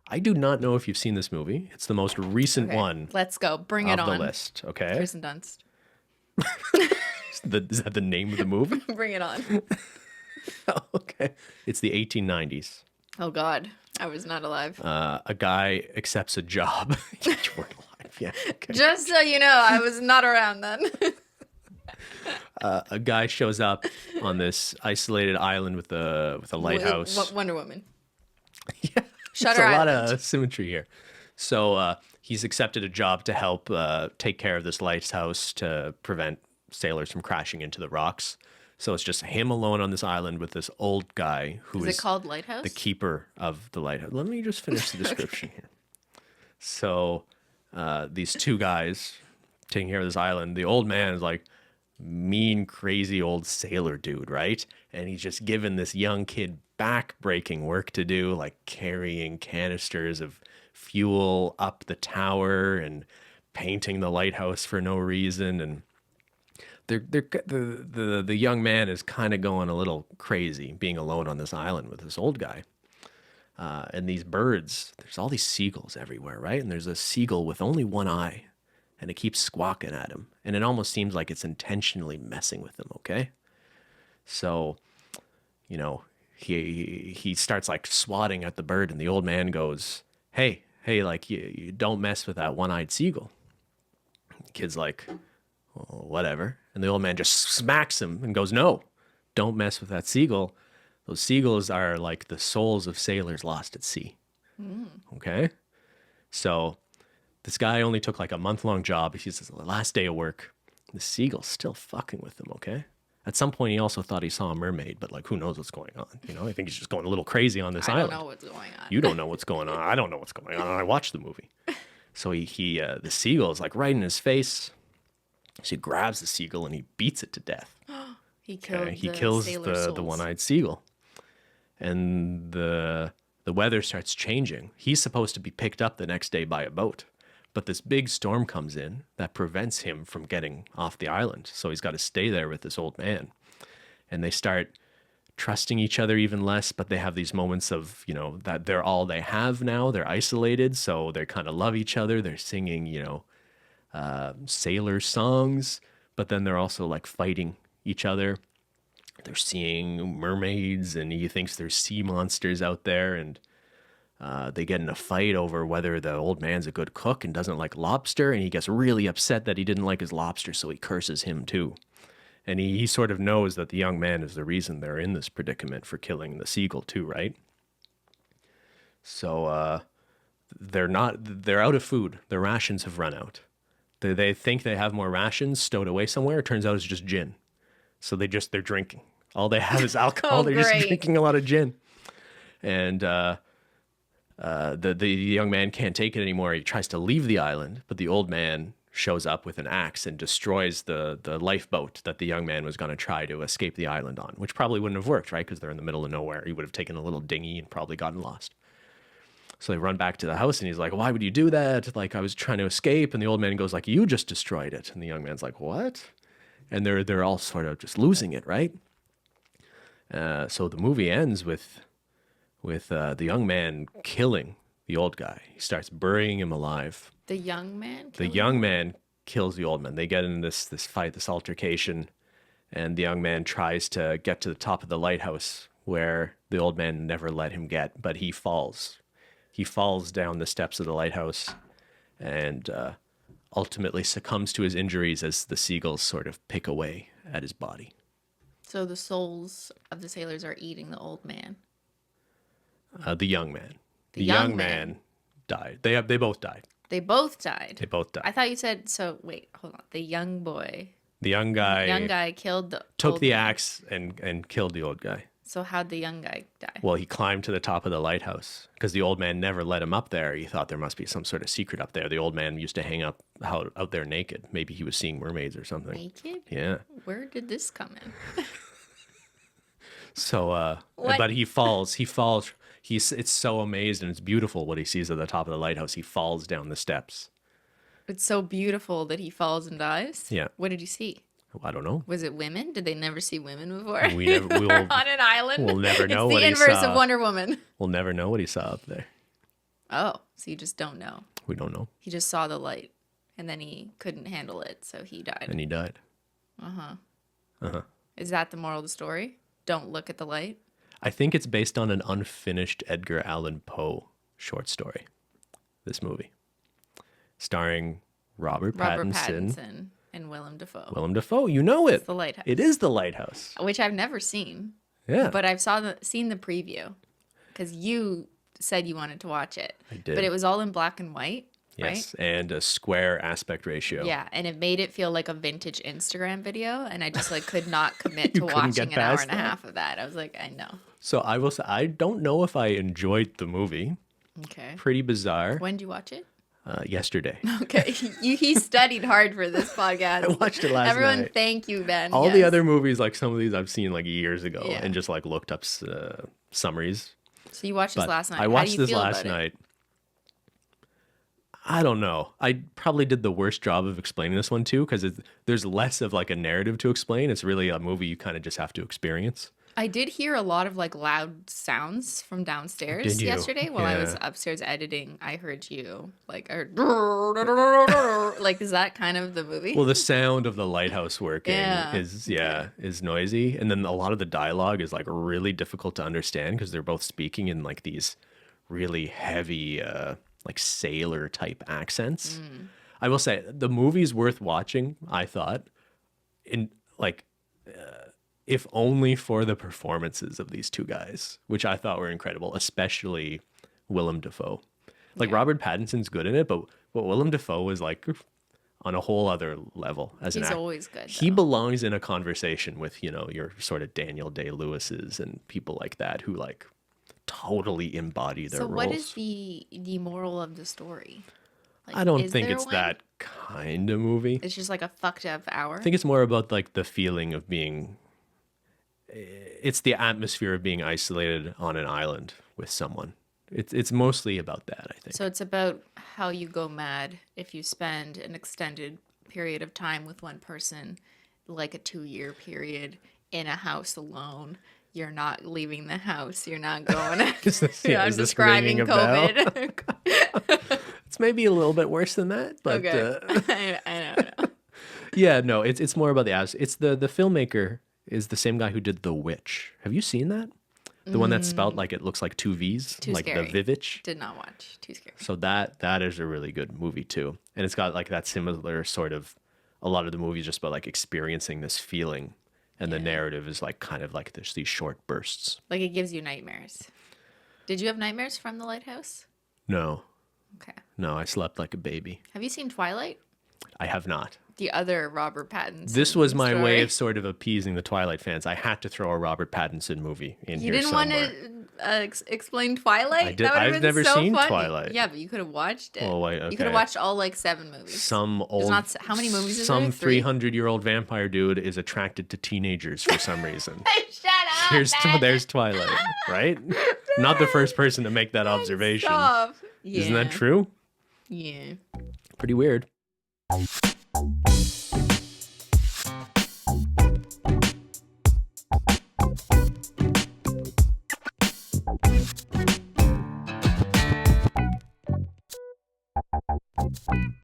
I do not know if you've seen this movie. It's the most recent Okay, one let's go. Bring it of the on. list. Okay, Kirsten Dunst. is that the name of the movie? Bring it on. Okay, it's the 1890s. Oh God, I was not alive. A guy accepts a job. You weren't alive, yeah. Okay. Just so you know, I was not around then. A guy shows up on this isolated island with a lighthouse. Wonder Woman. Yeah, Shutter there's a lot Island. of symmetry here. So he's accepted a job to help take care of this lighthouse to prevent sailors from crashing into the rocks. So it's just him alone on this island with this old guy who Is it called Lighthouse? the keeper of the lighthouse. Let me just finish the description here. So these two guys taking care of this island. The old man is like mean, crazy old sailor dude, right? And he's just given this young kid back-breaking work to do, like carrying canisters of fuel up the tower and painting the lighthouse for no reason. And the young man is kind of going a little crazy being alone on this island with this old guy. And these birds, there's all these seagulls everywhere, right? And there's a seagull with only one eye, and it keeps squawking at him. And it almost seems like it's intentionally messing with him, okay? So, you know, he starts like swatting at the bird, and the old man goes, hey, like you don't mess with that one-eyed seagull. The kid's like, well, whatever. And the old man just smacks him and goes, no, don't mess with that seagull. Those seagulls are like the souls of sailors lost at sea. Okay? So this guy only took like a month-long job. He's the last day of work. The seagull's still fucking with him, okay? At some point, he also thought he saw a mermaid, but like, who knows what's going on? You know, I think he's just going a little crazy on this island. I don't know what's going on. You don't know what's going on. I don't know what's going on. I watched the movie. So the seagull is like right in his face. So he grabs the seagull and he beats it to death. He killed He the kills sailor the souls. one-eyed seagull. And the weather starts changing. He's supposed to be picked up the next day by a boat. But this big storm comes in that prevents him from getting off the island. So he's got to stay there with this old man. And they start trusting each other even less, but they have these moments of, you know, that they're all they have now. They're isolated, so they kind of love each other. They're singing, you know, sailor songs, but then they're also like fighting each other. They're seeing mermaids, and he thinks there's sea monsters out there, and they get in a fight over whether the old man's a good cook and doesn't like lobster, and he gets really upset that he didn't like his lobster, so he curses him too. And he sort of knows that the young man is the reason they're in this predicament for killing the seagull too, right? So they're out of food. Their rations have run out. They think they have more rations stowed away somewhere. It turns out it's just gin. So they're drinking. All they have is alcohol. Oh, they're just great. drinking a lot of gin. And the young man can't take it anymore. He tries to leave the island, but the old man shows up with an axe and destroys the lifeboat that the young man was going to try to escape the island on, which probably wouldn't have worked, right? Because they're in the middle of nowhere. He would have taken a little dinghy and probably gotten lost. So they run back to the house, and he's like, why would you do that? Like, I was trying to escape. And the old man goes like, you just destroyed it. And the young man's like, what? And they're all sort of just losing it, right? So the movie ends with the young man killing the old guy. He starts burying him alive. The young man? The young man kills the old man. They get in this fight, this altercation, and the young man tries to get to the top of the lighthouse where the old man never let him get, but he falls. He falls down the steps of the lighthouse and ultimately succumbs to his injuries as the seagulls sort of pick away at his body. So the souls of the sailors are eating the old man. The young man. The young young man man. died. They both died. They both died. They both died. I thought you said, so wait, hold on. The young boy. The young guy Killed the took old the man. axe and killed the old guy. So how'd the young guy die? Well, he climbed to the top of the lighthouse because the old man never let him up there. He thought there must be some sort of secret up there. The old man used to hang out there naked. Maybe he was seeing mermaids or something. Naked? Yeah. Where did this come in? So, What? but he falls. It's so amazed and it's beautiful what he sees at the top of the lighthouse. He falls down the steps. It's so beautiful that he falls and dies? Yeah. What did you see? I don't know. Was it women? Did they never see women before? We Were on an island? we'll never know It's what the he inverse saw. of Wonder Woman. We'll never know what he saw up there. Oh, so you just don't know. We don't know. He just saw the light, and then he couldn't handle it, so he died. And he died. Is that the moral of the story? Don't look at the light? I think it's based on an unfinished Edgar Allan Poe short story, this movie. Starring Robert Pattinson and Willem Dafoe. Willem Dafoe, you know it. It's The Lighthouse. It is The Lighthouse. Which I've never seen. Yeah. But I've seen the preview because you said you wanted to watch it. I did. But it was all in black and white, Yes, right? and a square aspect ratio. Yeah, and it made it feel like a vintage Instagram video, and I just like could not commit to You couldn't get watching an hour past and a that? half of that. I was like, I know. So I will say, I don't know if I enjoyed the movie. Okay. Pretty bizarre. When did you watch it? Yesterday. Okay. He studied hard for this podcast. I watched it last Everyone, night. thank you, Ben. All the Yes. other movies, like some of these I've seen like years ago Yeah. and just like looked up summaries. So you watched this But last night. I How do watched you this feel last about it? night. I don't know. I probably did the worst job of explaining this one too, because there's less of like a narrative to explain. It's really a movie you kind of just have to experience. I did hear a lot of like loud sounds from downstairs Did you? yesterday while I was Yeah. upstairs editing. I heard you like, like, is that kind of the movie? Well, the sound of the lighthouse working Yeah. is noisy, and then a lot of the dialogue is like really difficult to understand because they're both speaking in like these really heavy like sailor type accents. I will say the movie's worth watching, I thought, in like if only for the performances of these two guys, which I thought were incredible, especially Willem Dafoe. Like Yeah. Robert Pattinson's good in it, but Willem Dafoe is like on a whole other level as an He's actor. always good. He though. belongs in a conversation with, you know, your sort of Daniel Day-Lewis's and people like that who like totally embody their So roles. what is the moral of the story? Like, I don't is think there it's one? that kind of movie. It's just like a fucked up hour. I think it's more about like the feeling of being, it's the atmosphere of being isolated on an island with someone. It's mostly about that, I think. So it's about how you go mad if you spend an extended period of time with one person, like a 2-year period in a house alone. You're not leaving the house. You're not going. Is this, I'm is this describing ringing a bell? COVID. It's maybe a little bit worse than that, but Okay. I don't know. yeah, no, it's more about the ass. It's the filmmaker is the same guy who did The Witch. Have you seen that? The one that's spelled like it looks like two V's, Too like scary. the Vivitch. Did not watch. Too scary. So that is a really good movie too, and it's got like that similar sort of. A lot of the movie is just about like experiencing this feeling, and the narrative is like kind of like there's these short bursts. Like it gives you nightmares. Did you have nightmares from the lighthouse? No, Okay. no, I slept like a baby. Have you seen Twilight? I have not. The other Robert Pattinson. This was my story. way of sort of appeasing the Twilight fans. I had to throw a Robert Pattinson movie in You here didn't somewhere. want to explain Twilight? I did- That would've I've been never so seen funny. Twilight. Yeah, but you could have watched it. Oh, wait, You could okay. have watched all like 7 movies. Some old, how many movies is some there? 3? 300-year-old vampire dude is attracted to teenagers for some reason. Shut up! There's Twilight, right? Not the first person to make that observation. Stop. Yeah. Isn't that true? Yeah. Pretty weird.